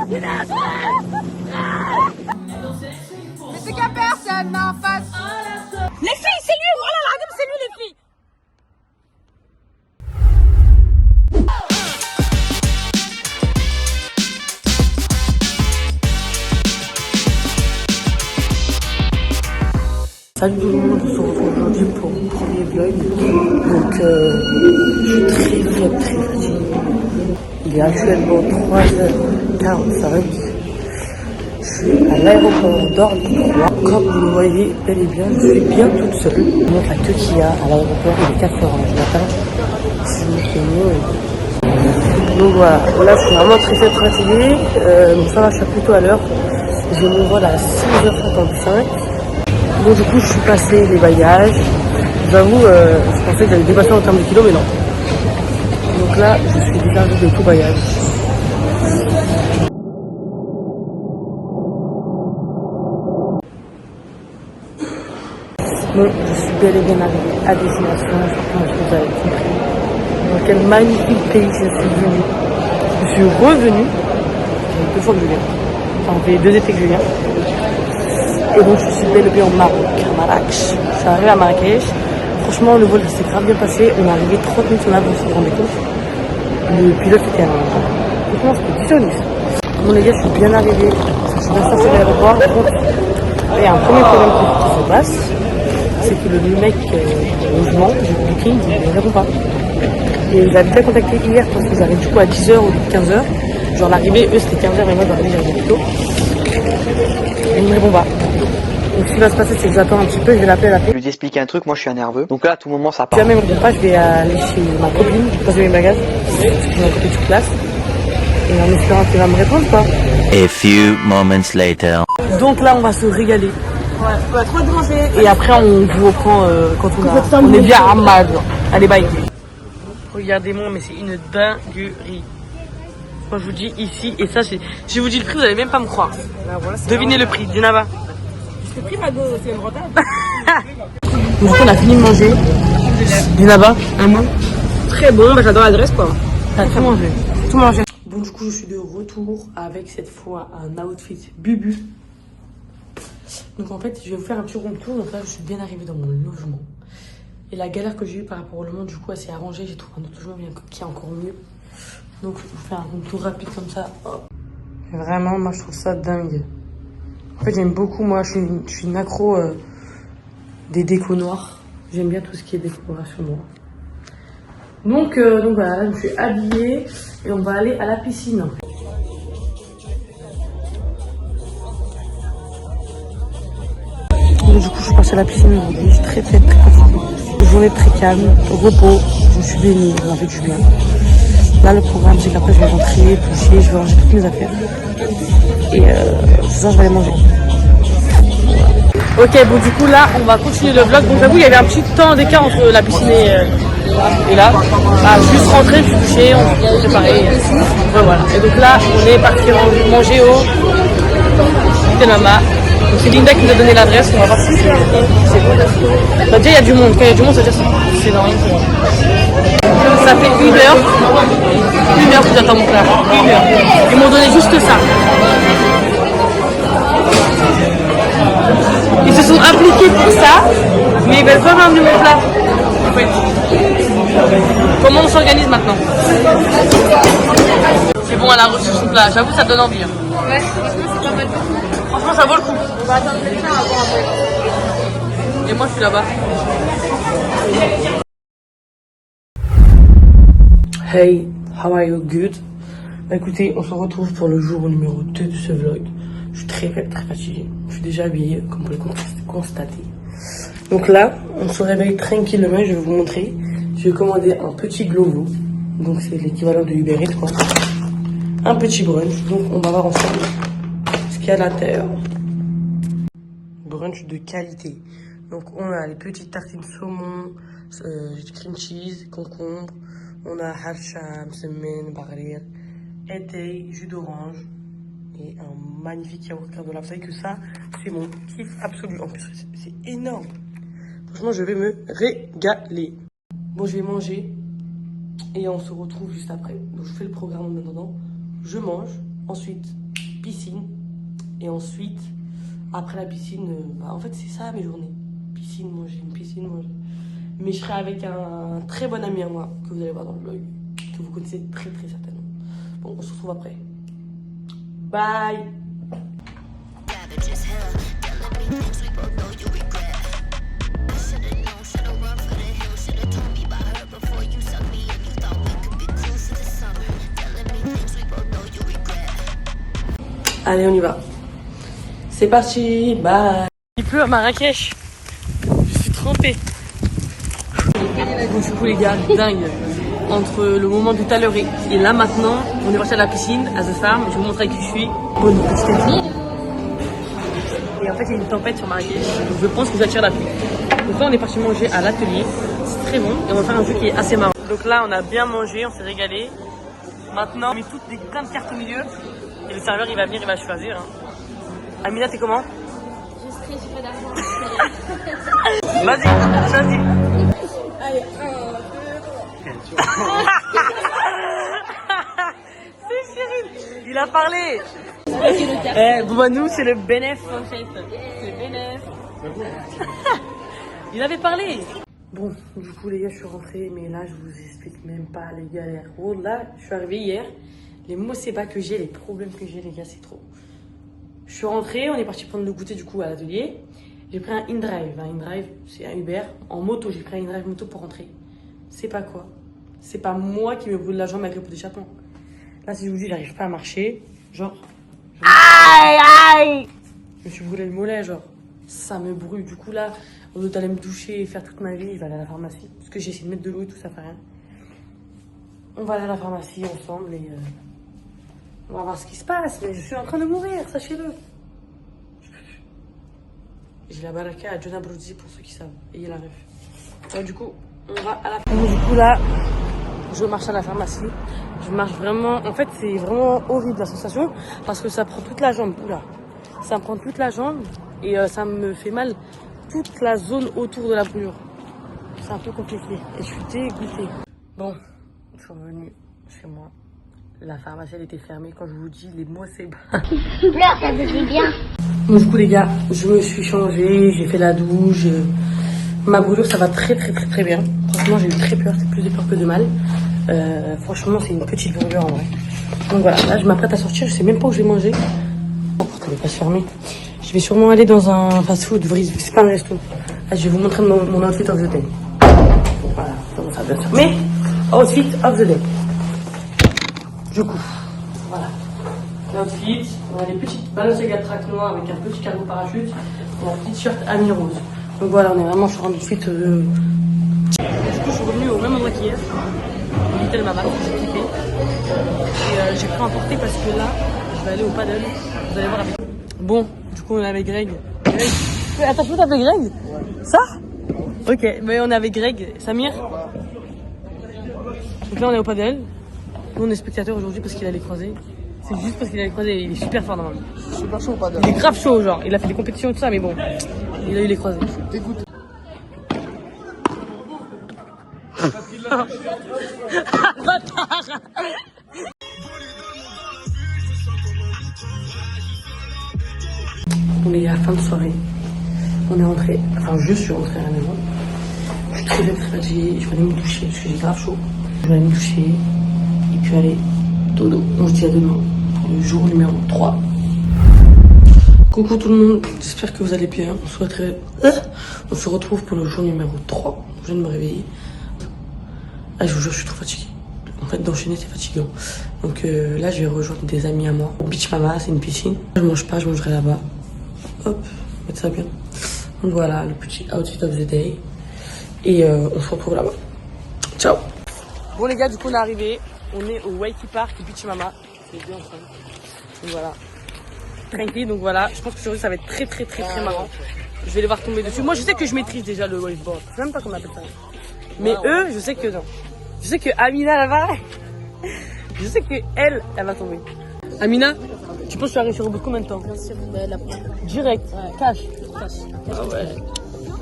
Mais c'est qu'à personne, mais en face. Les filles, c'est lui, voilà, c'est lui, les filles. Salut tout le monde, on se retrouve aujourd'hui pour mon premier vlog. Donc je suis très fatigué. Il est actuellement 3h45. Je suis à l'aéroport d'Orly 3. Comme vous le voyez bel et bien, je suis bien toute seule. Je montre la queue qu'il y a à l'aéroport, il est 4h du matin. Si je me souviens. Donc voilà, je suis vraiment très fatigué. Ça va, je suis plutôt à l'heure. J'ai mon vol à 6h55. Bon, du coup, je suis passé les bagages. J'avoue, je pensais que j'allais dépasser en termes de kilos, mais non. Donc là, je suis déchargé de tout bagage. Bon, je suis bel et bien arrivé à destination. Je pense que vous avez compris. Dans quel magnifique pays je suis venue. Je suis revenue. Ça fait 2 fois que je viens. Enfin, ça fait 2 étés que je viens. Et donc je suis bel et bien au Maroc, à Marrakech. Je suis arrivée à Marrakech. Franchement, le vol s'est grave bien passé. On est arrivé 30 minutes en avance, vous vous rendez compte. Le pilote était franchement, c'était 10 sur 10. Bon les gars, je suis bien arrivé. Je suis bien sorti de l'aéroport. Par contre, il y a un premier problème qui se passe. C'est que le mec logement, du booking, il ne répond pas. Et j'avais déjà contacté hier parce que j'arrive du coup à 10h ou 15h. Genre l'arrivée, eux c'était 15h et moi j'arrive plus tôt. Et il ne me répond pas. Donc ce qui va se passer, c'est que j'attends un petit peu, je vais l'appeler. Je vais lui expliquer un truc, moi je suis un nerveux. Donc là, à tout moment, ça part. Si jamais il ne me répond pas, je vais aller chez ma copine, poser mes bagages, j'ai une petite classe. Et en espérant qu'il va me répondre, quoi. A few moments later. Donc là, on va se régaler. Ouais, on va trop de manger. Et après, on vous reprend quand on est bien à Hamad. Allez, bye. Regardez-moi, mais c'est une dinguerie. Moi, je vous dis ici, et ça, je vous dis le prix, vous n'allez même pas me croire. Là, voilà, devinez le prix, Djenaba. Je t'ai pris ma go, c'est une retard. Du coup, on a fini de manger. Djenaba, un mot. Très bon, bah j'adore l'adresse quoi. T'as très mangé. Tout manger. Bon, du coup, je suis de retour avec cette fois un outfit bubu. Donc, en fait, je vais vous faire un petit room tour. Donc là, je suis bien arrivée dans mon logement. Et la galère que j'ai eue par rapport au logement, du coup, elle s'est arrangée. J'ai trouvé un autre logement qui est encore mieux. Donc, je vous fais un room tour rapide comme ça. Hop. Vraiment, moi, je trouve ça dingue. En fait, j'aime beaucoup. Moi, je suis une accro des décos noirs. J'aime bien tout ce qui est décoration noire. Donc voilà, là, je me suis habillée et on va aller à la piscine. Donc, du coup, je suis partie à la piscine aujourd'hui. Je suis très fatiguée. Journée très calme, repos. Je me suis baignée, ça m'a fait du bien. Là, le programme, c'est qu'après, je vais rentrer, toucher, je vais ranger toutes mes affaires. Et ça, je vais aller manger. Ok, bon, du coup, là, on va continuer le vlog. Bon, j'avoue, il y avait un petit temps d'écart entre la piscine et là. Ah, juste rentrer, je suis touchée, on s'est préparé. Ouais, voilà. Et donc là, on est parti manger au Tenama. Donc c'est Linda qui nous a donné l'adresse, on va voir si c'est bon. Bah, déjà, il y a du monde. Quand il y a du monde, ça veut dire que c'est énorme. Ça fait 1 heure que j'attends mon plat. 1 heure. Ils m'ont donné juste ça. Ils se sont impliqués pour ça, mais ils veulent pas ramener mon plat. En fait. Comment on s'organise maintenant? C'est bon, elle a reçu son plat. J'avoue, ça donne envie. Hein. Ouais, franchement, c'est pas mal. Franchement, ça vaut le coup. On va attendre quelqu'un avant après. Et moi, je suis là-bas. Hey, how are you? Good? Bah, écoutez, on se retrouve pour le jour numéro 2 de ce vlog. Je suis très fatiguée. Je suis déjà habillée, comme vous pouvez le constater. Donc là, on se réveille tranquillement. Je vais vous montrer. Je vais commander un petit Glovo. Donc c'est l'équivalent de Uber Eats, quoi. Un petit brunch. Donc on va voir ensemble ce qu'il y a à l'intérieur. Brunch de qualité. Donc on a les petites tartines saumon, cream cheese, concombre. On a harcham, semaine, barrière, éteil, jus d'orange et un magnifique yaourt granola. Vous savez que ça, c'est mon kiff absolu. En plus, c'est énorme. Franchement, je vais me régaler. Bon, je vais manger et on se retrouve juste après. Donc, je fais le programme en attendant. Je mange ensuite piscine, et ensuite, après la piscine, en fait c'est ça mes journées. Piscine, manger. Mais je serai avec un très bon ami à moi, que vous allez voir dans le vlog, que vous connaissez très très certainement. Bon, on se retrouve après. Bye. Allez, on y va. C'est parti, bye. Il pleut à Marrakech. Je suis trempée. Bon, du coup, les gars, dingue. Entre le moment de tout à l'heure et là maintenant, on est parti à la piscine, à The Farm. Je vais vous montrer qui je suis. Bonne petite fille. Et en fait, il y a une tempête sur Marrakech. Donc je pense que ça tire la pluie. Donc là, on est parti manger à l'atelier. C'est très bon. Et on va faire un jeu qui est assez marrant. Donc là, on a bien mangé, on s'est régalé. Maintenant, on met plein de cartes au milieu. Et le serveur, il va venir, il va choisir. Hein. Amina, t'es comment? Je stresse, j'ai pas d'argent. Vas-y. Allez, 1, 2, 3. C'est Cyril. Il a parlé. Bon bah nous, c'est le bénéf. C'est le bénéf. Il avait parlé. Bon, du coup les gars, je suis rentrée, mais là, je vous explique même pas les galères. Oh, là, je suis arrivée hier. Les mots c'est pas que j'ai, les problèmes que j'ai, les gars, c'est trop. Je suis rentrée, on est parti prendre le goûter du coup à l'atelier. J'ai pris un InDrive. Un InDrive, c'est un Uber. En moto, j'ai pris un InDrive moto pour rentrer. C'est pas quoi. C'est pas moi qui me brûle la jambe avec le pot d'échappement. Là, si je vous dis, j'arrive pas à marcher. Genre. Aïe! Je me suis brûlé le mollet, genre. Ça me brûle. Du coup, là, au lieu d'aller me doucher et faire toute ma vie, je vais aller à la pharmacie. Parce que j'ai essayé de mettre de l'eau et tout, ça fait rien. On va aller à la pharmacie ensemble et. On va voir ce qui se passe, mais je suis en train de mourir, sachez-le. J'ai la baraka à John Abruzzi pour ceux qui savent. Ayez la ref. Du coup, on va à la pharmacie. Du coup, là, je marche à la pharmacie. Je marche vraiment. En fait, c'est vraiment horrible la sensation parce que ça prend toute la jambe. Oula. Ça me prend toute la jambe et ça me fait mal toute la zone autour de la brûlure. C'est un peu compliqué et je suis dégoûtée. Bon, je suis revenue chez moi. La pharmacie elle était fermée. Quand je vous dis les mots c'est bas. Pleure, ça te fait bien. Bon, du coup les gars, je me suis changée, j'ai fait la douche. Ma brûlure ça va très bien. Franchement j'ai eu très peur, c'est plus de peur que de mal. Franchement c'est une petite brûlure en vrai. Donc voilà, là je m'apprête à sortir, je sais même pas où je vais manger. Oh putain, elle est pas fermée. Je vais sûrement aller dans un fast food, c'est pas un resto. Là, je vais vous montrer mon outfit of the day. Voilà, ça bien sûr. Mais outfit of the day. Du coup, voilà. L'outfit, on a des petites Balenciaga track noires avec un petit cargo parachute et un petit shirt ami rose. Donc voilà, on est vraiment sur un outfit. Du coup, je suis revenue au même endroit qu'hier. Little Mama, j'ai kiffé. Et j'ai pris un porté parce que là, je vais aller au paddle. Vous allez voir avec. Bon, du coup, on est avec Greg. Attends, je peux t'appeler Greg? Ouais. Ça? Ok, mais on est avec Greg. Samir? Donc là, on est au paddle. Nous on est spectateurs aujourd'hui parce qu'il allait croiser. C'est juste parce qu'il allait croiser, il est super fort normalement. Super chaud, pas Il est grave chaud genre, il a fait des compétitions et tout ça mais bon, il a eu les croisés. T'écoutes. On est à la fin de soirée. On est rentré, enfin je suis rentré à la maison. Je suis très fatiguée, je vais aller me doucher parce que j'ai grave chaud. Je vais aller me doucher. Et puis allez, dodo, on se dit à demain pour le jour numéro 3. Coucou tout le monde, j'espère que vous allez bien. On se retrouve pour le jour numéro 3. Je viens de me réveiller. Ah, je vous jure, je suis trop fatiguée. En fait, d'enchaîner, c'est fatigant. Donc là, je vais rejoindre des amis à moi. Beach Mama, c'est une piscine. Je mange pas, je mangerai là-bas. Hop, mettre ça bien. Donc voilà, le petit outfit of the day. Et on se retrouve là-bas. Ciao. Bon les gars, du coup on est arrivé. On est au Waikiki Park Beach Mama. C'est bien ensemble. Donc voilà. Tranquille, donc voilà. Je pense que aujourd'hui ça va être très marrant. Je vais les voir tomber dessus. Moi je sais que je maîtrise déjà le waveboard. Je sais même pas comment on appelle ça. Mais eux, je sais que non. Je sais que Amina là-bas, je sais que elle va tomber. Amina, tu penses que tu arrives sur le bout de combien de temps? Bien sûr, la première. Direct, ouais. Cash. Ah ouais.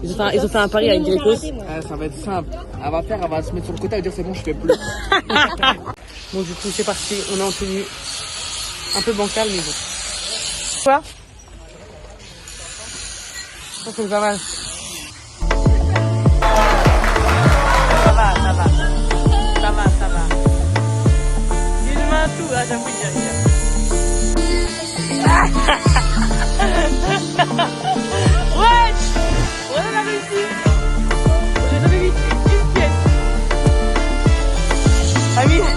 Ils ont fait un pari avec Grécos. Ça va être simple. Elle va se mettre sur le côté et dire c'est bon, je fais plus. Bon, du coup, c'est parti. On est en tenue. Un peu bancal, mais bon. Quoi? Je pense que c'est pas mal. Ça va. Dis-moi tout, ah, j'avoue, il y a. Ouais! On a réussi! J'ai jamais vu une pièce. Amine!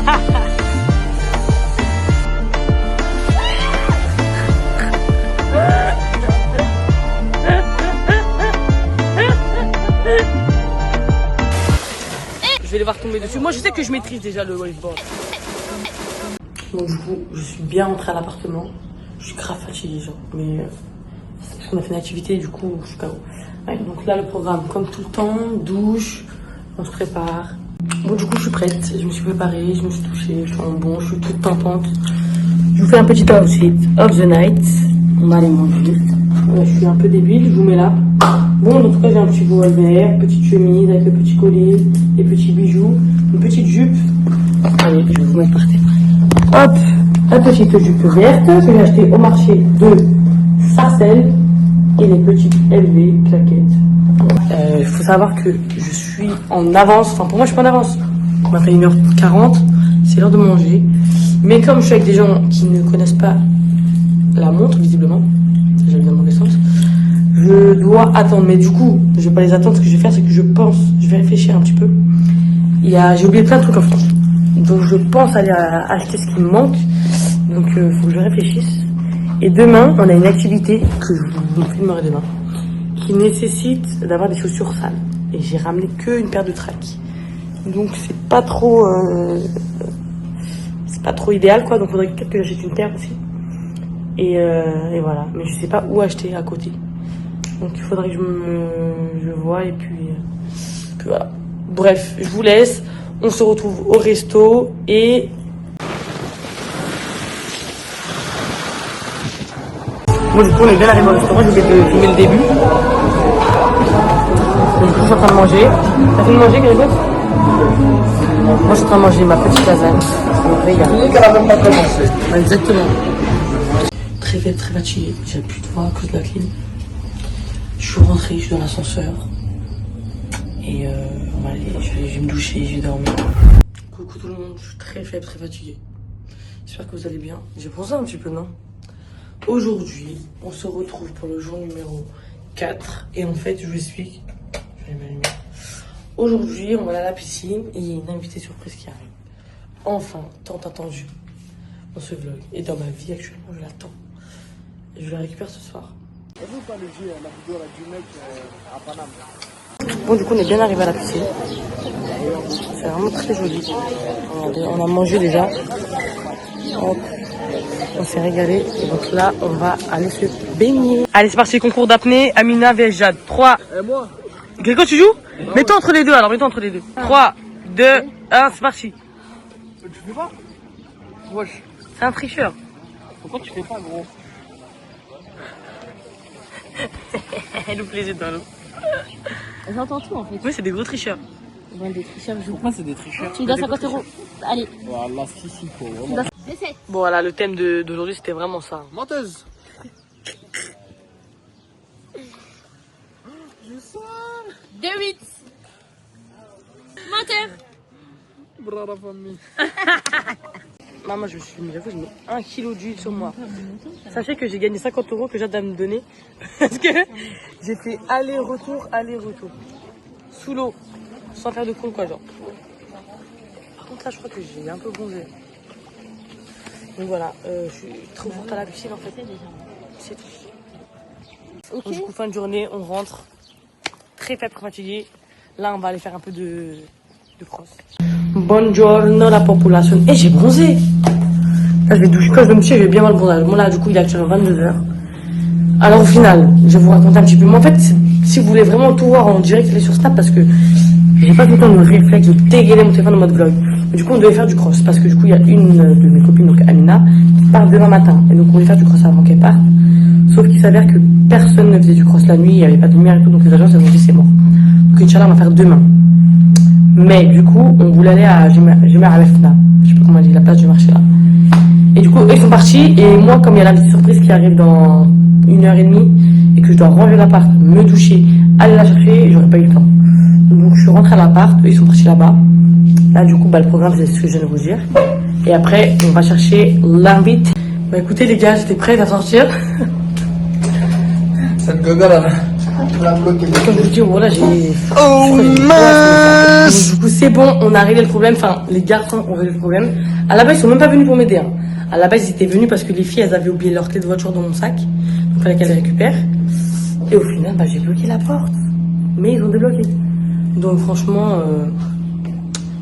Je vais les voir tomber dessus. Moi, je sais que je maîtrise déjà le waveboard. Donc, du coup, je suis bien rentrée à l'appartement. Je suis grave fatiguée, genre. Mais c'est parce qu'on a fait une activité, du coup, je suis KO. Ouais, donc là, le programme, comme tout le temps, douche, on se prépare. Bon, du coup, je suis prête. Je me suis préparée, je me suis touchée, je suis en bon, je suis toute pimpante. Je vous fais un petit outfit of the night. On va aller manger. Je suis un peu débile, je vous mets là. Bon, en tout cas, j'ai un petit bol vert, petite chemise avec le petit collier, les petits bijoux, une petite jupe. Allez, je vais vous mettre par terre. Hop, la petite jupe verte que j'ai achetée au marché de Sarcelles et les petites LV claquettes. Il faut savoir que je suis en avance, enfin pour moi je suis pas en avance. On m'a fait 1h40, c'est l'heure de manger. Mais comme je suis avec des gens qui ne connaissent pas la montre visiblement, c'est déjà bien dans le sens, je dois attendre. Mais du coup, je vais pas les attendre. Ce que je vais faire, c'est que je vais réfléchir un petit peu. J'ai oublié plein de trucs en France. Donc je pense aller acheter ce qui me manque. Donc il faut que je réfléchisse. Et demain, on a une activité que je vous filmerai demain, qui nécessite d'avoir des chaussures sales. Et j'ai ramené qu'une paire de tracks. Donc c'est pas trop idéal quoi. Donc il faudrait peut-être que j'achète une paire aussi. Et voilà. Mais je sais pas où acheter à côté. Donc il faudrait que je vois et puis voilà. Bref, je vous laisse. On se retrouve au resto et... Bon, du coup, on est bien arrivé au restaurant. J'ai oublié de filmer le début. Donc, du coup, je suis en train de manger. T'as fini de manger, Grégoire? Moi, je suis en train de manger ma petite lasagne. Ça me régale. Tu dis qu'elle a même pas commencé. Exactement. Très fatiguée. J'ai plus de voix à cause de la clim. Je suis rentrée, je suis dans l'ascenseur. Et on va aller, je vais me doucher, je vais dormir. Coucou tout le monde, je suis très faible, très fatiguée. J'espère que vous allez bien. J'ai pensé un petit peu, non? Aujourd'hui, on se retrouve pour le jour numéro 4. Et en fait, je vous explique. Je vais m'allumer. Aujourd'hui, on va aller à la piscine et il y a une invitée surprise qui arrive. Enfin, tant attendu dans ce vlog. Et dans ma vie actuellement, je l'attends. Et je la récupère ce soir. Et vous, pas le jeu, la vidéo là, du mec à Paname. Bon, du coup, on est bien arrivé à la piscine. C'est vraiment très joli. On a mangé déjà. Hop. On s'est régalé. Et donc là, on va aller se baigner. Allez, c'est parti, concours d'apnée. Amina vs Jade. 3. Et moi? Grégo, tu joues? Mets-toi entre les deux alors, mets-toi entre les deux. 3, 2, 1, c'est parti. Tu fais pas? Wesh. C'est un tricheur. Pourquoi tu fais pas, gros? Elle nous plaisait dans l'eau. J'entends tout en fait. Oui, c'est des gros tricheurs. Bon, des tricheurs, je Pourquoi c'est des tricheurs? Tu dois 50 €. Allez. Voilà, si, faut vraiment. Essaye. Bon, voilà, le thème d'aujourd'hui, c'était vraiment ça. Menteuse! Je sens! 2-8. Menteur. Bras la famille. Maman, je me j'avoue, je mets 1 kg d'huile sur moi. Sachez que j'ai gagné 50 € que Jade a me donner. Parce que j'ai fait aller-retour. Sous l'eau. Sans faire de cool, quoi, genre. Par contre, là, je crois que j'ai un peu bronzé. Donc voilà, je suis trop forte à la piscine, en fait. C'est tout. Ok. Donc, du coup, fin de journée, on rentre. Très faible, très fatigué. Là, on va aller faire un peu de cross. Buongiorno la population. Et j'ai bronzé. Là, je vais doucher. Quand je vais me toucher, je vais bien voir le bronzage. Bon, là, du coup, il est actuellement 22h. Alors, au final, je vais vous raconter un petit peu. Mais en fait, si vous voulez vraiment tout voir en direct, allez sur Snap parce que j'ai pas tout le temps de réflexe de dégainer mon téléphone en mode vlog. Mais du coup, on devait faire du cross parce que du coup, il y a une de mes copines, donc Amina, qui part demain matin. Et donc, on devait faire du cross avant qu'elle parte. Sauf qu'il s'avère que personne ne faisait du cross la nuit, il n'y avait pas de lumière et tout, donc les agences elles ont dit c'est mort. Donc, Inch'Allah, on va faire demain. Mais du coup, on voulait aller à Gemer Alefna. Je sais pas comment on dit, la place du marché là. Et du coup, eux, ils sont partis et moi, comme il y a la petite surprise qui arrive dans 1h30 et que je dois ranger l'appart, me doucher, aller la chercher, j'aurais pas eu le temps. Donc je suis rentrée à l'appart, eux ils sont partis là-bas. Là du coup le programme c'est ce que je viens de vous dire. Et après on va chercher l'invite. Bah écoutez les gars, j'étais prête à sortir. Cette gogo là, tu l'as bloqué. Comme je vous dis, voilà j'ai... Oh mince. Du coup c'est bon, on a réglé le problème, enfin les garçons ont réglé le problème. À la base ils sont même pas venus pour m'aider. Hein. À la base ils étaient venus parce que les filles elles avaient oublié leur clé de voiture dans mon sac. Donc il fallait qu'elles les récupèrent. Et au final bah j'ai bloqué la porte. Mais ils ont débloqué. Donc franchement,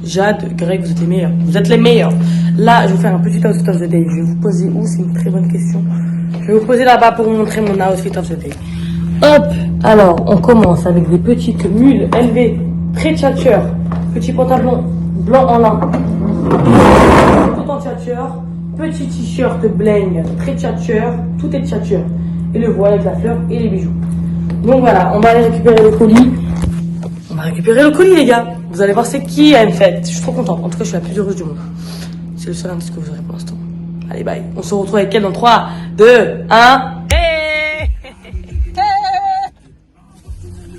Jade, Greg, vous êtes les meilleurs. Vous êtes les meilleurs. Là, je vais vous faire un petit outfit of the day. Je vais vous poser où? C'est une très bonne question. Je vais vous poser là-bas pour vous montrer mon outfit of the day. Hop. Alors, on commence avec des petites mules élevées, très tchatcheur. Petit pantalon blanc en lin. Tout en tchatcheur. Petit t-shirt bling, très tchatcheur. Tout est tchatcheur. Et le voile avec la fleur et les bijoux. Donc voilà, on va aller récupérer le colis. On va récupérer le colis, les gars. Vous allez voir, c'est qui a une fête. Je suis trop contente. En tout cas, je suis la plus heureuse du monde. C'est le seul indice que vous aurez pour l'instant. Allez, bye. On se retrouve avec elle dans 3, 2, 1. Hey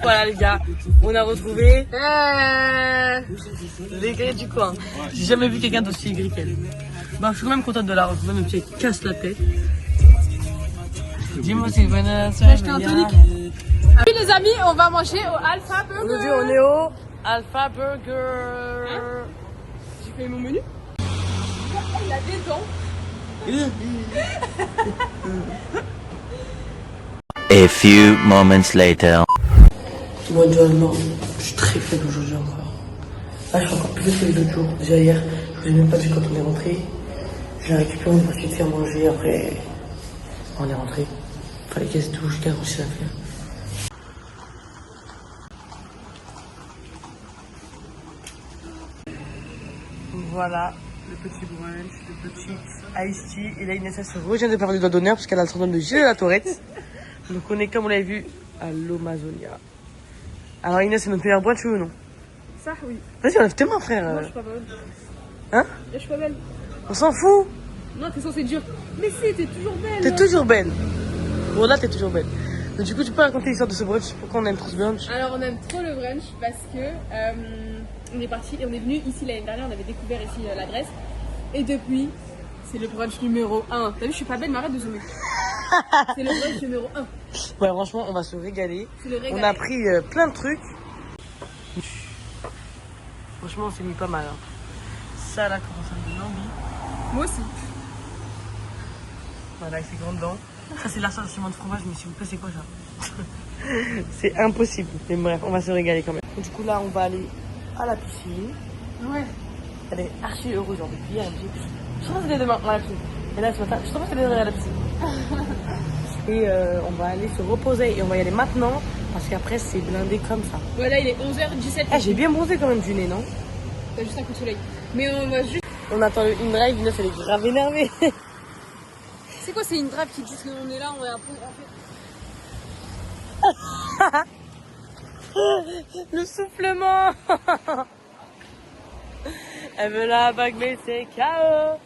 voilà, les gars. On a retrouvé les gars du coin. J'ai jamais vu quelqu'un d'aussi aigri qu'elle. Bah, je suis quand même contente de la retrouver, même si elle casse la tête. Dis-moi, c'est bonne soirée. Acheter un tonic. Oui les amis, on va manger au Alpha Burger. Aujourd'hui, on est au Alpha Burger. Hein? J'ai fait mon menu. Il a des dents. A few moments later. Moi, non, je suis très faible aujourd'hui encore. Là, je suis encore plus faible que les autres jours. Déjà hier, je vous ai même pas vu quand on est rentré. J'ai récupéré, on est parti faire manger. Après, on est rentré. Fallait qu'elle se douche, qu'elle réussisse à faire. Voilà, le petit brunch, le petit iced tea. Et là, Inès, elle se revient de faire du doigt d'honneur parce qu'elle a le syndrome de Gilles de la Tourette. Donc, on est, comme on l'avait vu, à l'Amazonia. Alors, Inès, c'est notre meilleur brunch ou non? Ça, oui. Vas-y, enlève tes mains, frère. Moi, je suis pas belle. Hein? Je suis pas belle. On s'en fout. Non, t'es censée dire. Mais si, t'es toujours belle. T'es toujours belle. Bon, là, t'es toujours belle. Donc, du coup, tu peux raconter l'histoire de ce brunch? Pourquoi on aime trop ce brunch? Alors, on aime trop le brunch parce que on est parti et on est venu ici l'année dernière. On avait découvert ici la Grèce. Et depuis, c'est le brunch numéro 1. T'as vu, je suis pas belle, mais arrête de zoomer. C'est le brunch numéro 1. Ouais, franchement, on va se régaler. C'est le régal. On a pris plein de trucs. Franchement, on s'est mis pas mal. Hein. Ça, là, comment ça me donne envie. Moi aussi. Voilà, avec ses grandes dents. Ça, c'est l'assortiment de fromage, mais s'il vous plaît, c'est quoi ça? C'est impossible. Mais bref, on va se régaler quand même. Du coup, là, on va aller à la piscine. Ouais. Elle est archi heureuse, genre, depuis hier. Elle me dit, je pense qu'elle est demain à la piscine. Et là, ce matin, je pense qu'elle est à la piscine. Et on va aller se reposer. Et on va y aller maintenant, parce qu'après, c'est blindé comme ça. Voilà, il est 11h17. Ah, j'ai bien bronzé quand même du nez, non? T'as juste un coup de soleil. Mais on va juste. On attend le in-drive, Inès, elle est grave énervée. C'est quoi, c'est une drive qui dit qu'on est là, on est un peu. Le soufflement. Elle veut la bague, mais c'est KO.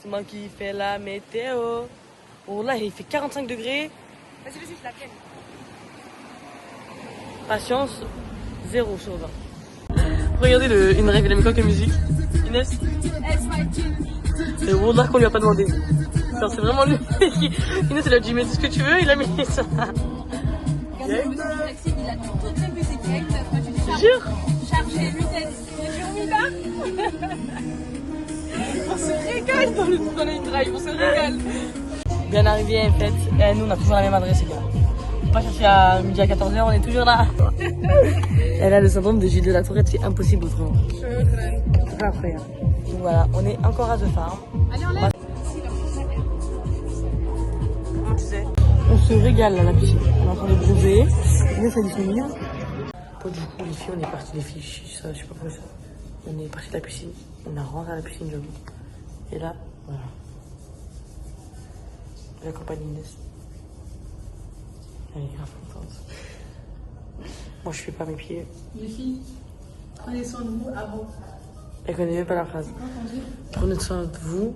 C'est moi qui fais la météo. Oh là, il fait 45 degrés. Vas-y, je la tienne. Patience, 0 sur 20. Regardez le in-drive, il a mis quoi comme musique? Inès? Et Wallah qu'on lui a pas demandé. Genre, c'est vraiment lui qui... Inès, elle a dit, mais c'est ce que tu veux, il a mis ça. Regarde, le monsieur du taxi, il a toute la musique avec ta fois, tu dis Jure? chargé, vitesse. Il est mis là. On se régale dans le drive, on se régale. Bien arrivé, en fait. Et nous, on a toujours la même adresse, les gars. On peut pas chercher à midi à 14h, on est toujours là. Elle a le syndrome de Gilles de la Tourette, c'est impossible autrement. C'est incroyable. Donc voilà, on est encore à The Farm. Allez, on lève. Comment tu sais? On se régale là, à la piscine. On est en train de bronzer. Inès, elle est disponible. Bon, du coup, les filles, on est parti, les filles, ça, je sais pas pourquoi ça. On est parti de la piscine. On a rentré à la piscine, j'avoue. Et là, voilà. J'accompagne Inès. Elle est grave contente. Moi, je fais pas mes pieds. Les filles, prenez soin de vous avant. Elle connaît même pas la phrase. Prenez soin de vous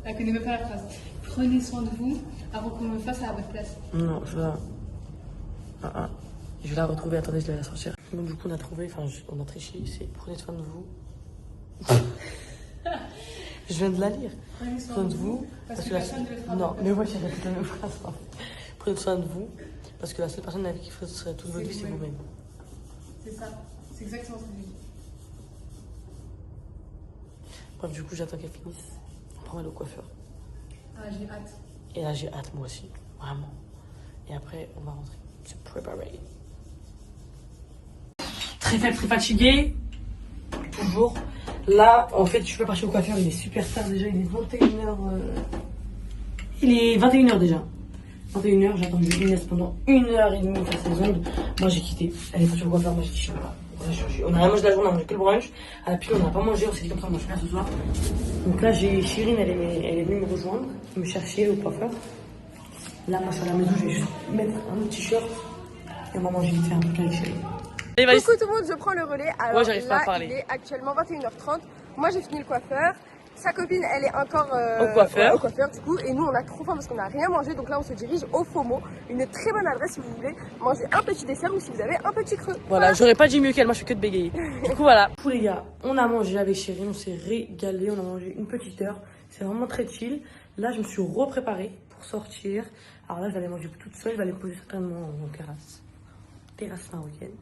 Elle connaît même pas la phrase. Prenez soin de vous avant qu'on me fasse à votre place. Non, je vais la... Je vais la retrouver, attendez, je vais la sortir. Donc du coup on a trouvé, on a triché, c'est prenez soin de vous. Je viens de la lire. Prenez soin de vous parce que personne ne le fera. Non, mais moi j'ai répété la même phrase. Prenez soin de vous parce que la seule personne avec qui vous serez toute votre vie, c'est vous-même. C'est ça, c'est exactement ce que je dis. Bref, du coup j'attends qu'elle finisse. On va aller au coiffeur. Ah, j'ai hâte. Et là j'ai hâte moi aussi, vraiment. Et après on va rentrer, se préparer. Très faible, très fatigué. Toujours. Là, en fait, je suis pas partie au coiffeur, il est super tard déjà, il est 21h. Il est 21h déjà. 21h, j'ai attendu Inès pendant 1h30 faire ses ongles. Moi j'ai quitté. Elle est partie au coiffeur, moi j'ai dit je sais pas. On a rien mangé de la journée, on a mangé que le brunch. À la pile, on n'a pas mangé, on s'est dit comme ça, on mange rien ce soir. Donc là, j'ai Chirine, elle est venue me rejoindre, me chercher au coiffeur. Là, moi je suis à la maison, je vais juste mettre un t-shirt et on va manger vite fait un truc avec Chirine. Coucou tout le monde, je prends le relais. Alors moi, j'arrive pas là, à parler. il est actuellement 21h30. Moi, j'ai fini le coiffeur. Sa copine, elle est encore au coiffeur. Au coiffeur du coup. Et nous, on a trop faim parce qu'on n'a rien mangé. Donc là, on se dirige au FOMO. Une très bonne adresse si vous voulez manger un petit dessert ou si vous avez un petit creux. Voilà, j'aurais pas dit mieux qu'elle, moi je fais que de bégayer. Du coup, voilà. Pour les gars, on a mangé avec Chirine, on s'est régalé. On a mangé une petite heure. C'est vraiment très chill. Là, je me suis repréparée pour sortir. Alors là, je vais aller manger toute seule. Je vais aller poser certainement en terrasse marocaine.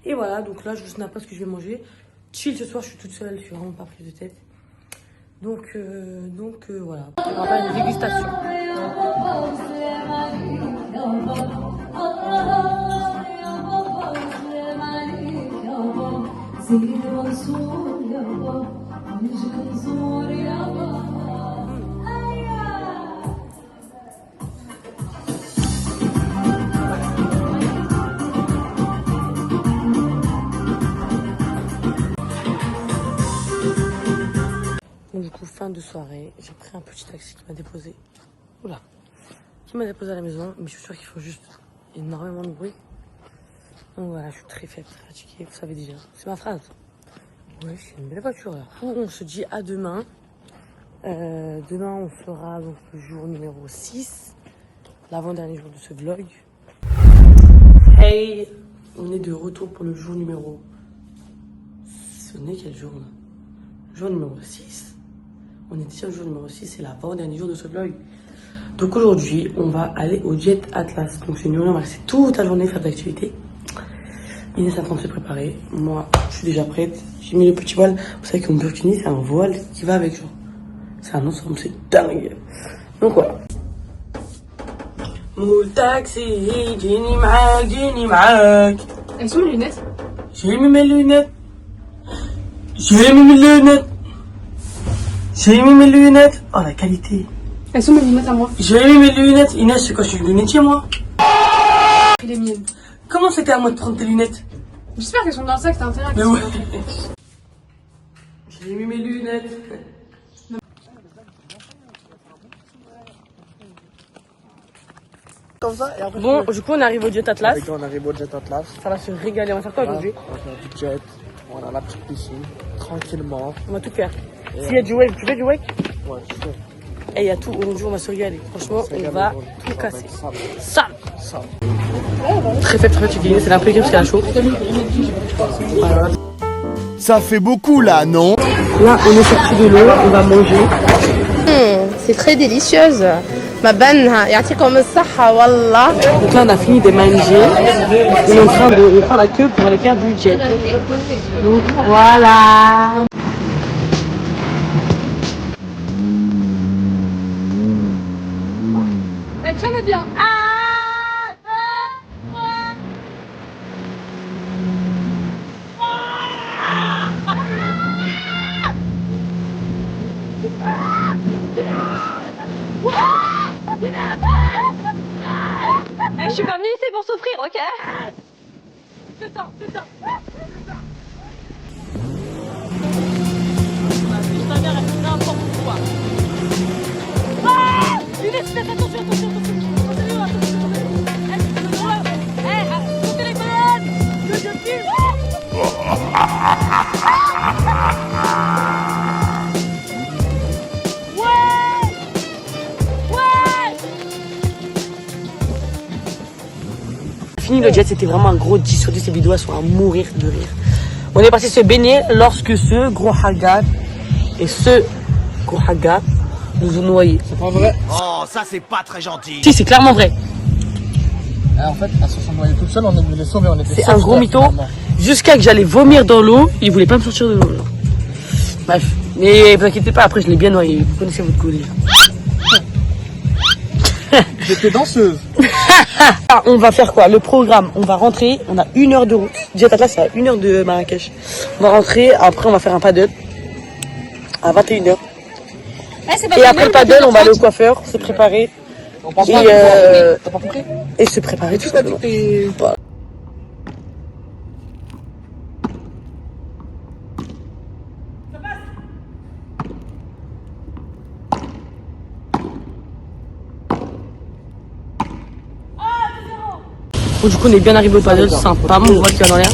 Et voilà, donc là, je vous snap pas ce que je vais manger. Chill ce soir, je suis toute seule, je suis vraiment pas prise de tête. Donc voilà. On va faire une dégustation. Donc du coup, fin de soirée, j'ai pris un petit taxi qui m'a déposé. Oula. Qui m'a déposé à la maison, mais je suis sûre qu'il faut juste énormément de bruit. Donc voilà, je suis très faible, très fatiguée, vous savez déjà. C'est ma phrase. Ouais, c'est une belle voiture là. On se dit à demain. Demain, on fera donc le jour numéro 6, l'avant-dernier jour de ce vlog. Hey, on est de retour pour le jour numéro... Ce n'est quel jour là? Jour numéro 6. On est déjà au jour numéro 6, c'est l'avant-dernier jour de ce vlog. Donc aujourd'hui, on va aller au Jet Atlas. Donc c'est une journée, on va rester toute la journée faire de l'activité. Inès est en train de se préparer. Moi, je suis déjà prête. J'ai mis le petit voile. Vous savez qu'en Burkini, c'est un voile qui va avec, genre. C'est un ensemble, c'est dingue. Donc voilà. Moule taxi, Jenny Mac. Elles sont mes lunettes? J'ai mis mes lunettes. J'ai mis mes lunettes. J'ai mis mes lunettes. Oh la qualité. Elles sont mes lunettes à moi. J'ai mis mes lunettes. Inès, c'est quoi, je suis lunetier moi? Les miennes. Comment c'était à moi de prendre tes lunettes? J'espère qu'elles sont dans le sac, t'as intérêt. Mais ouais. J'ai mis mes lunettes. Comme ça, et après, Bon, du coup, on arrive au Jet Atlas. avec on arrive au Jet Atlas. Ça va se régaler. On va faire quoi aujourd'hui? On va faire du jet, on a la petite piscine, tranquillement. On va tout faire. S'il y a du wake, tu fais du wake? Ouais, je fais. Et il y a tout. Aujourd'hui, on va se régaler. Franchement, on va tout casser. Sale. Très faible, très fatigué. C'est l'impliqué parce qu'elle a chaud. Voilà. Ça fait beaucoup là, non? Là, on est sorti de l'eau. On va manger. C'est très délicieuse. Ma banha, يعطيكم الصحة والله. Donc là, on a fini de manger. On est en train de faire la queue pour aller faire du jet. Donc voilà. Tiens bien. Je suis pas venue ici pour souffrir, ok? C'est ça, c'est ça. Ouais! fini le jet, c'était vraiment un gros 10 sur 10. Ces vidéos elles sont à mourir de rire. On est parti se baigner lorsque ce gros haggard et ce gros haggard nous ont noyés. C'est pas vrai? Oh, ça c'est pas très gentil. Si, c'est clairement vrai. En fait, elles se sont noyées toutes seules, on est venu les sauver, on était C'est un gros mytho. Jusqu'à que j'allais vomir dans l'eau, il voulait pas me sortir de l'eau. Bref, mais vous inquiétez pas, après je l'ai bien noyé. Vous connaissez votre coup déjà. J'étais danseuse. Ah, on va faire quoi? Le programme, on va rentrer, on a 1 heure de route. Jet Atlas, c'est à 1 heure de Marrakech. On va rentrer, après on va faire un paddle à 21 h. Et après le paddle, on va aller au coiffeur, se préparer. On pense Et, pas, t'as pas compris? et se préparer tout simplement. Voilà. Bon, du coup, on est bien arrivé au paddle, sympa, mon voit qui va dans l'air.